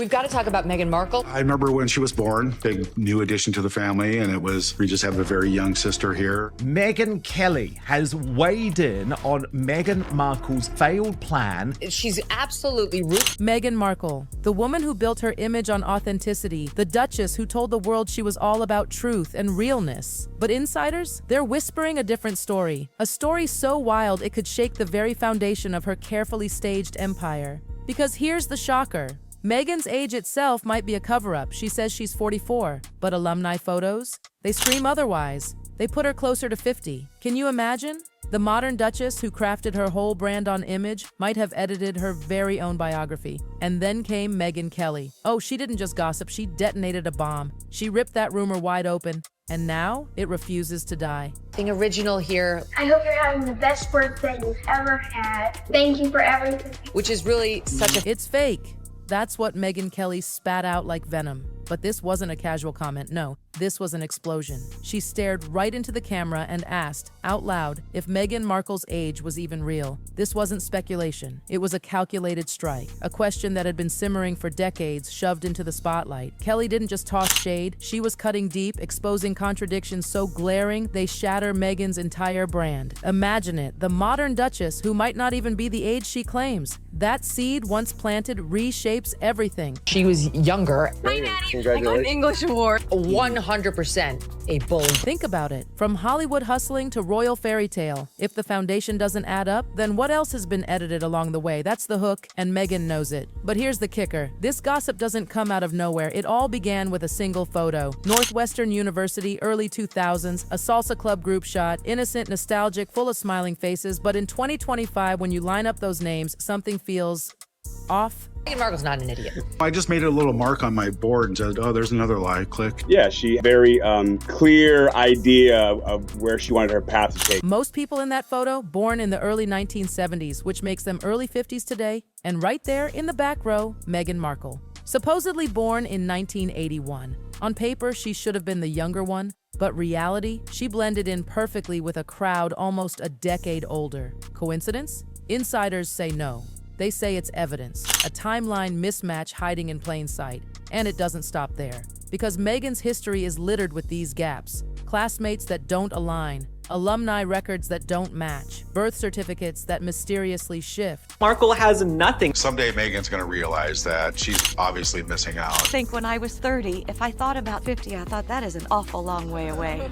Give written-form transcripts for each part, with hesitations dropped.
We've got to talk about Meghan Markle. I remember when she was born, big new addition to the family, and we just have a very young sister here. Megyn Kelly has weighed in on Meghan Markle's failed plan. She's absolutely Meghan Markle, the woman who built her image on authenticity, the Duchess who told the world she was all about truth and realness. But insiders, they're whispering a different story. A story so wild it could shake the very foundation of her carefully staged empire. Because here's the shocker. Meghan's age itself might be a cover-up. She says she's 44, but alumni photos? They scream otherwise. They put her closer to 50. Can you imagine? The modern Duchess who crafted her whole brand on image might have edited her very own biography. And then came Megyn Kelly. Oh, she didn't just gossip, she detonated a bomb. She ripped that rumor wide open, and now it refuses to die. Being original here. I hope you're having the best birthday you've ever had. Thank you for everything. Which is really such a... It's fake. That's what Megyn Kelly spat out like venom. But this wasn't a casual comment, no. This was an explosion. She stared right into the camera and asked, out loud, if Meghan Markle's age was even real. This wasn't speculation. It was a calculated strike, a question that had been simmering for decades, shoved into the spotlight. Kelly didn't just toss shade. She was cutting deep, exposing contradictions so glaring they shatter Meghan's entire brand. Imagine it, the modern Duchess who might not even be the age she claims. That seed, once planted, reshapes everything. She was younger. Hi, Maddie. I got an English award. 100% a bully. Think about it. From Hollywood hustling to royal fairy tale. If the foundation doesn't add up, then what else has been edited along the way? That's the hook, and Megyn knows it. But here's the kicker. This gossip doesn't come out of nowhere. It all began with a single photo. Northwestern University, early 2000s, a salsa club group shot, innocent, nostalgic, full of smiling faces. But in 2025, when you line up those names, something feels off. Meghan Markle's not an idiot. I just made a little mark on my board and said, oh, there's another lie, click. Yeah, she had a very clear idea of where she wanted her path to take. Most people in that photo born in the early 1970s, which makes them early 50s today. And right there in the back row, Meghan Markle. Supposedly born in 1981. On paper, she should have been the younger one. But reality, she blended in perfectly with a crowd almost a decade older. Coincidence? Insiders say no. They say it's evidence, a timeline mismatch hiding in plain sight. And it doesn't stop there. Because Meghan's history is littered with these gaps. Classmates that don't align, alumni records that don't match, birth certificates that mysteriously shift. Markle has nothing. Someday Meghan's going to realize that she's obviously missing out. I think when I was 30, if I thought about 50, I thought that is an awful long way away.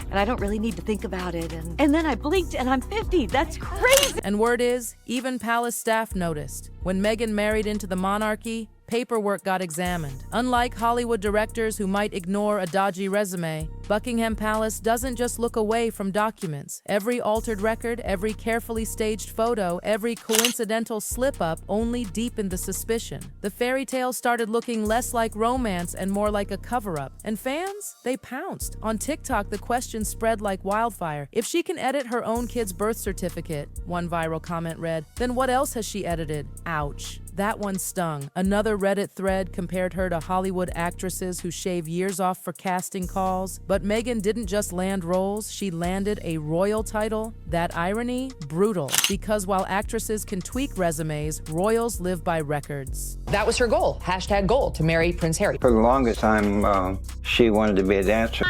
And I don't really need to think about it. And then I blinked and I'm 50. That's crazy. And word is, even palace staff noticed. When Meghan married into the monarchy, paperwork got examined. Unlike Hollywood directors who might ignore a dodgy resume, Buckingham Palace doesn't just look away from documents. Every altered record, every carefully staged photo, every coincidental slip-up only deepened the suspicion. The fairy tale started looking less like romance and more like a cover-up. And fans? They pounced. On TikTok, the question spread like wildfire. If she can edit her own kid's birth certificate, one viral comment read, then what else has she edited? Ouch. That one stung. Another Reddit thread compared her to Hollywood actresses who shave years off for casting calls. But Meghan didn't just land roles, she landed a royal title. That irony? Brutal. Because while actresses can tweak resumes, royals live by records. That was her goal. Hashtag goal, to marry Prince Harry. For the longest time, she wanted to be a dancer.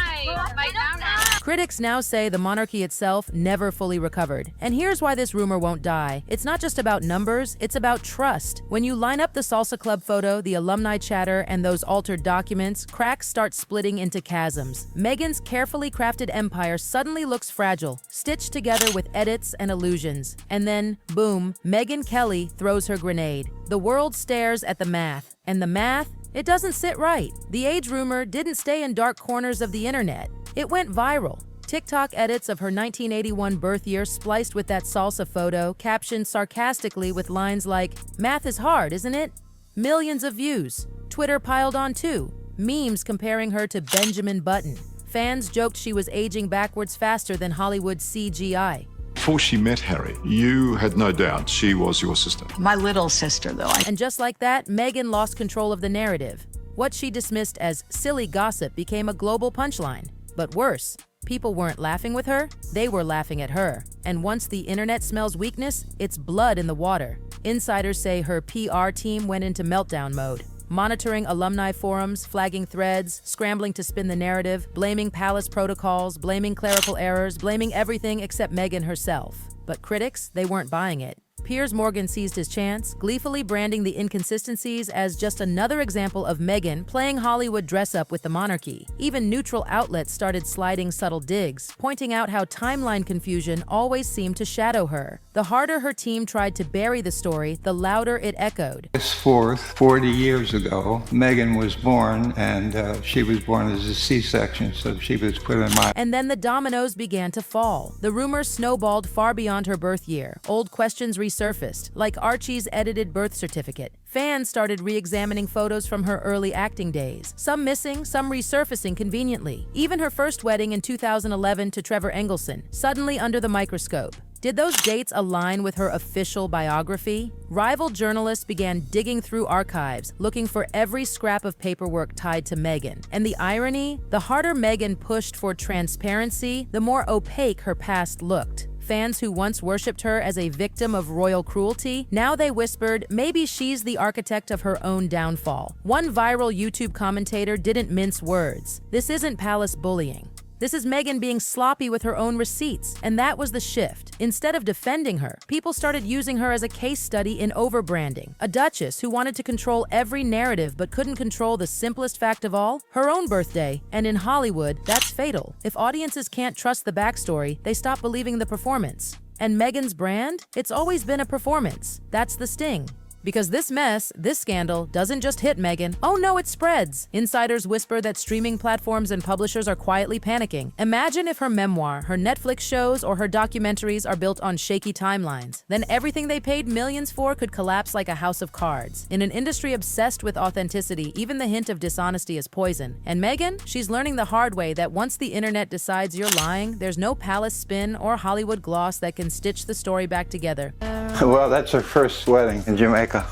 Critics now say the monarchy itself never fully recovered. And here's why this rumor won't die. It's not just about numbers, it's about trust. When you line up the salsa club photo, the alumni chatter, and those altered documents, cracks start splitting into chasms. Meghan's carefully crafted empire suddenly looks fragile, stitched together with edits and illusions. And then, boom, Megyn Kelly throws her grenade. The world stares at the math. And the math? It doesn't sit right. The age rumor didn't stay in dark corners of the internet. It went viral. TikTok edits of her 1981 birth year spliced with that salsa photo, captioned sarcastically with lines like, "Math is hard, isn't it?" Millions of views. Twitter piled on too. Memes comparing her to Benjamin Button. Fans joked she was aging backwards faster than Hollywood CGI. Before she met Harry, you had no doubt she was your sister. My little sister, though. And just like that, Megyn lost control of the narrative. What she dismissed as silly gossip became a global punchline. But worse, People weren't laughing with her, they were laughing at her. And once the internet smells weakness, it's blood in the water. Insiders say her PR team went into meltdown mode, monitoring alumni forums, flagging threads, scrambling to spin the narrative, blaming palace protocols, blaming clerical errors, blaming everything except Megyn herself. But critics, they weren't buying it. Piers Morgan seized his chance, gleefully branding the inconsistencies as just another example of Megyn playing Hollywood dress-up with the monarchy. Even neutral outlets started sliding subtle digs, pointing out how timeline confusion always seemed to shadow her. The harder her team tried to bury the story, the louder it echoed. August 4th, 40 years ago, Megyn was born, and she was born as a C-section, so she was put in my... And then the dominoes began to fall. The rumors snowballed far beyond her birth year. Old questions resurfaced, like Archie's edited birth certificate. Fans started re-examining photos from her early acting days, some missing, some resurfacing conveniently. Even her first wedding in 2011 to Trevor Engelson, suddenly under the microscope. Did those dates align with her official biography? Rival journalists began digging through archives, looking for every scrap of paperwork tied to Megyn. And the irony? The harder Megyn pushed for transparency, the more opaque her past looked. Fans who once worshipped her as a victim of royal cruelty, now they whispered maybe she's the architect of her own downfall. One viral YouTube commentator didn't mince words. This isn't palace bullying. This is Megyn being sloppy with her own receipts, and that was the shift. Instead of defending her, people started using her as a case study in overbranding. A duchess who wanted to control every narrative but couldn't control the simplest fact of all, her own birthday. And in Hollywood, that's fatal. If audiences can't trust the backstory, they stop believing the performance. And Megyn's brand? It's always been a performance. That's the sting. Because this mess, this scandal, doesn't just hit Megyn. Oh no, it spreads. Insiders whisper that streaming platforms and publishers are quietly panicking. Imagine if her memoir, her Netflix shows, or her documentaries are built on shaky timelines. Then everything they paid millions for could collapse like a house of cards. In an industry obsessed with authenticity, even the hint of dishonesty is poison. And Megyn, she's learning the hard way that once the internet decides you're lying, there's no palace spin or Hollywood gloss that can stitch the story back together. Well, that's her first wedding in Jamaica.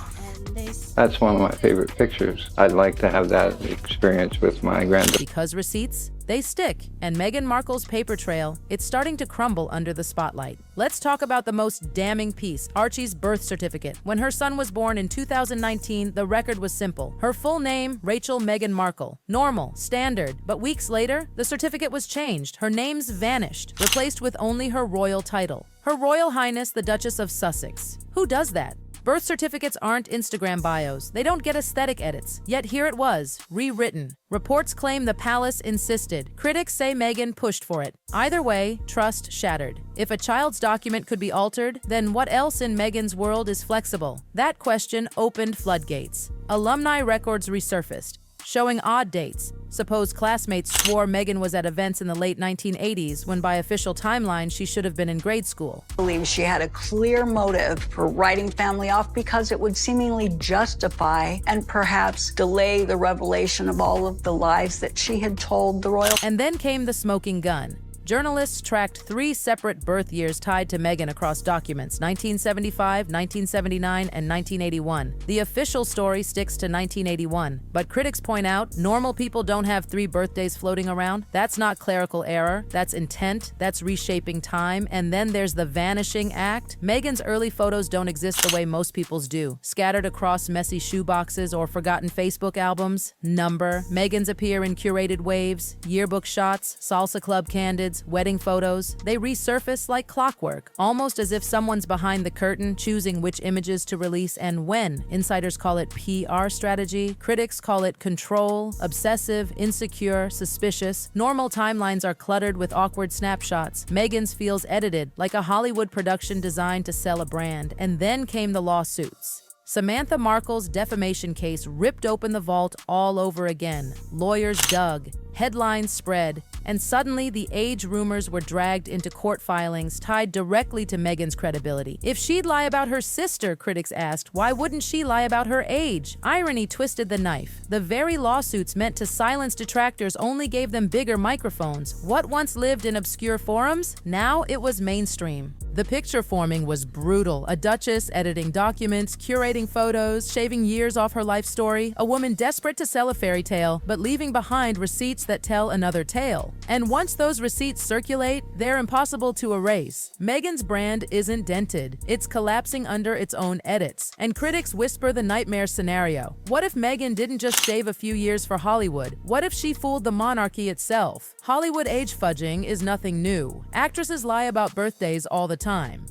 That's one of my favorite pictures. I'd like to have that experience with my granddaughter. Because receipts, they stick. And Meghan Markle's paper trail, it's starting to crumble under the spotlight. Let's talk about the most damning piece, Archie's birth certificate. When her son was born in 2019, the record was simple. Her full name, Rachel Meghan Markle. Normal, standard. But weeks later, the certificate was changed. Her name's vanished, replaced with only her royal title. Her Royal Highness, the Duchess of Sussex. Who does that? Birth certificates aren't Instagram bios. They don't get aesthetic edits. Yet here it was, rewritten. Reports claim the palace insisted. Critics say Megyn pushed for it. Either way, trust shattered. If a child's document could be altered, then what else in Megyn's world is flexible? That question opened floodgates. Alumni records resurfaced, showing odd dates. Supposed classmates swore Megyn was at events in the late 1980s when by official timeline she should have been in grade school. I believe she had a clear motive for writing family off because it would seemingly justify and perhaps delay the revelation of all of the lies that she had told the royal. And then came the smoking gun. Journalists tracked 3 separate birth years tied to Megyn across documents, 1975, 1979, and 1981. The official story sticks to 1981, but critics point out normal people don't have 3 birthdays floating around. That's not clerical error, that's intent, that's reshaping time, and then there's the vanishing act. Megyn's early photos don't exist the way most people's do, scattered across messy shoeboxes or forgotten Facebook albums. Number. Megyn's appear in curated waves, yearbook shots, salsa club candids, wedding photos. They resurface like clockwork, almost as if someone's behind the curtain choosing which images to release and when. Insiders call it PR strategy. Critics call it control, obsessive, insecure, suspicious. Normal timelines are cluttered with awkward snapshots. Megyn's feels edited, like a Hollywood production designed to sell a brand. And then came the lawsuits. Samantha Markle's defamation case ripped open the vault all over again. Lawyers dug, headlines spread, and suddenly the age rumors were dragged into court filings tied directly to Megyn's credibility. If she'd lie about her sister, critics asked, why wouldn't she lie about her age? Irony twisted the knife. The very lawsuits meant to silence detractors only gave them bigger microphones. What once lived in obscure forums? Now it was mainstream. The picture forming was brutal. A duchess editing documents, curating photos, shaving years off her life story. A woman desperate to sell a fairy tale, but leaving behind receipts that tell another tale. And once those receipts circulate, they're impossible to erase. Megyn's brand isn't dented. It's collapsing under its own edits. And critics whisper the nightmare scenario. What if Megyn didn't just shave a few years for Hollywood? What if she fooled the monarchy itself? Hollywood age fudging is nothing new. Actresses lie about birthdays all the time.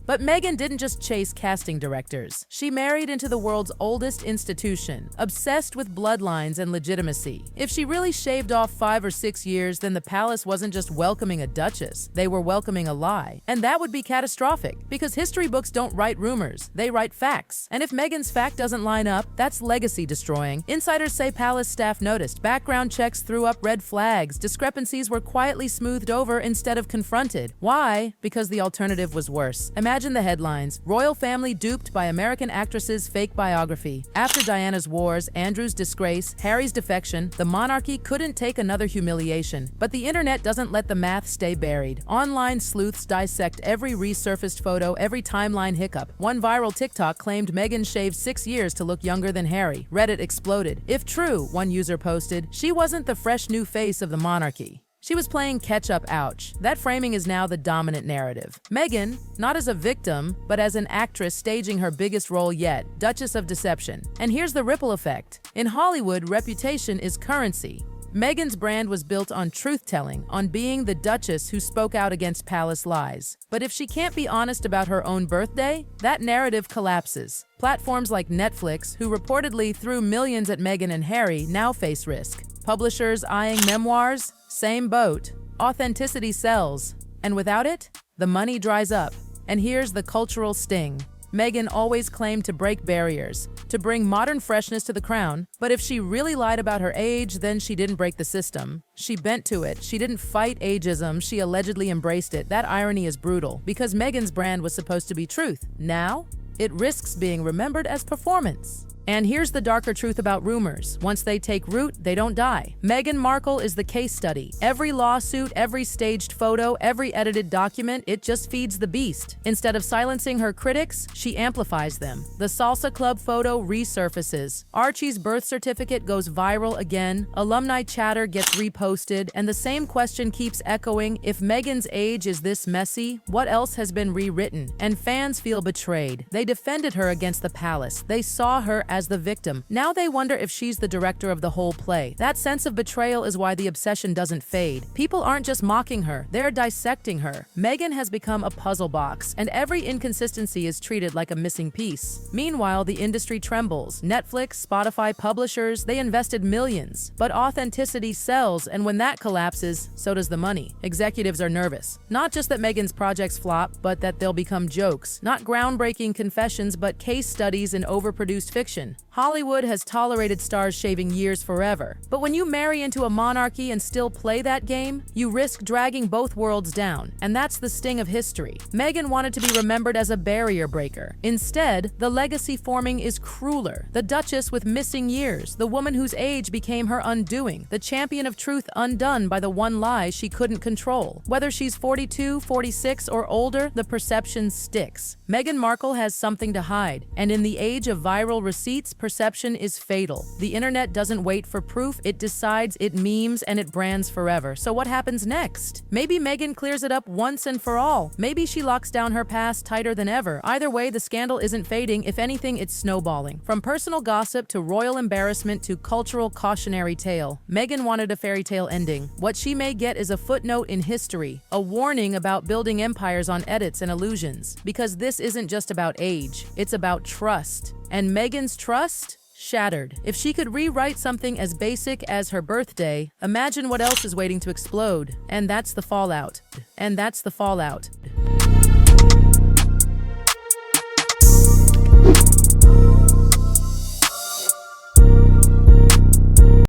But Megyn didn't just chase casting directors. She married into the world's oldest institution, obsessed with bloodlines and legitimacy. If she really shaved off 5 or 6 years, then the palace wasn't just welcoming a duchess, they were welcoming a lie. And that would be catastrophic, because history books don't write rumors, they write facts. And if Megyn's fact doesn't line up, that's legacy destroying. Insiders say palace staff noticed. Background checks threw up red flags. Discrepancies were quietly smoothed over instead of confronted. Why? Because the alternative was worse. Imagine the headlines. Royal family duped by American actress's fake biography. After Diana's wars, Andrew's disgrace, Harry's defection, the monarchy couldn't take another humiliation. But the internet doesn't let the math stay buried. Online sleuths dissect every resurfaced photo, every timeline hiccup. One viral TikTok claimed Megyn shaved 6 years to look younger than Harry. Reddit exploded. If true, one user posted, she wasn't the fresh new face of the monarchy. She was playing catch-up, ouch. That framing is now the dominant narrative. Megyn, not as a victim, but as an actress staging her biggest role yet, Duchess of Deception. And here's the ripple effect. In Hollywood, reputation is currency. Megyn's brand was built on truth-telling, on being the duchess who spoke out against palace lies. But if she can't be honest about her own birthday, that narrative collapses. Platforms like Netflix, who reportedly threw millions at Megyn and Harry, now face risk. Publishers eyeing memoirs, same boat. Authenticity sells. And without it, the money dries up. And here's the cultural sting. Megyn always claimed to break barriers, to bring modern freshness to the crown, but if she really lied about her age, then she didn't break the system. She bent to it. She didn't fight ageism, she allegedly embraced it. That irony is brutal, because Megyn's brand was supposed to be truth. Now, it risks being remembered as performance. And here's the darker truth about rumors. Once they take root, they don't die. Meghan Markle is the case study. Every lawsuit, every staged photo, every edited document, it just feeds the beast. Instead of silencing her critics, she amplifies them. The salsa club photo resurfaces. Archie's birth certificate goes viral again. Alumni chatter gets reposted. And the same question keeps echoing. If Megyn's age is this messy, what else has been rewritten? And fans feel betrayed. They defended her against the palace. They saw her as the victim. Now they wonder if she's the director of the whole play. That sense of betrayal is why the obsession doesn't fade. People aren't just mocking her, they're dissecting her. Megyn has become a puzzle box, and every inconsistency is treated like a missing piece. Meanwhile, the industry trembles. Netflix, Spotify, publishers, they invested millions. But authenticity sells, and when that collapses, so does the money. Executives are nervous. Not just that Megyn's projects flop, but that they'll become jokes. Not groundbreaking confessions, but case studies in overproduced fiction. Hollywood has tolerated stars shaving years forever. But when you marry into a monarchy and still play that game, you risk dragging both worlds down. And that's the sting of history. Megyn wanted to be remembered as a barrier breaker. Instead, the legacy forming is crueler. The duchess with missing years, the woman whose age became her undoing, the champion of truth undone by the one lie she couldn't control. Whether she's 42, 46, or older, the perception sticks. Meghan Markle has something to hide. And in the age of viral receipts, perception is fatal. The internet doesn't wait for proof, it decides, it memes, and it brands forever. So what happens next? Maybe Megyn clears it up once and for all. Maybe she locks down her past tighter than ever. Either way, the scandal isn't fading. If anything, it's snowballing. From personal gossip to royal embarrassment to cultural cautionary tale, Megyn wanted a fairy tale ending. What she may get is a footnote in history, a warning about building empires on edits and illusions. Because this isn't just about age, it's about trust. And Megyn's trust? Shattered. If she could rewrite something as basic as her birthday, imagine what else is waiting to explode. And that's the fallout. And that's the fallout.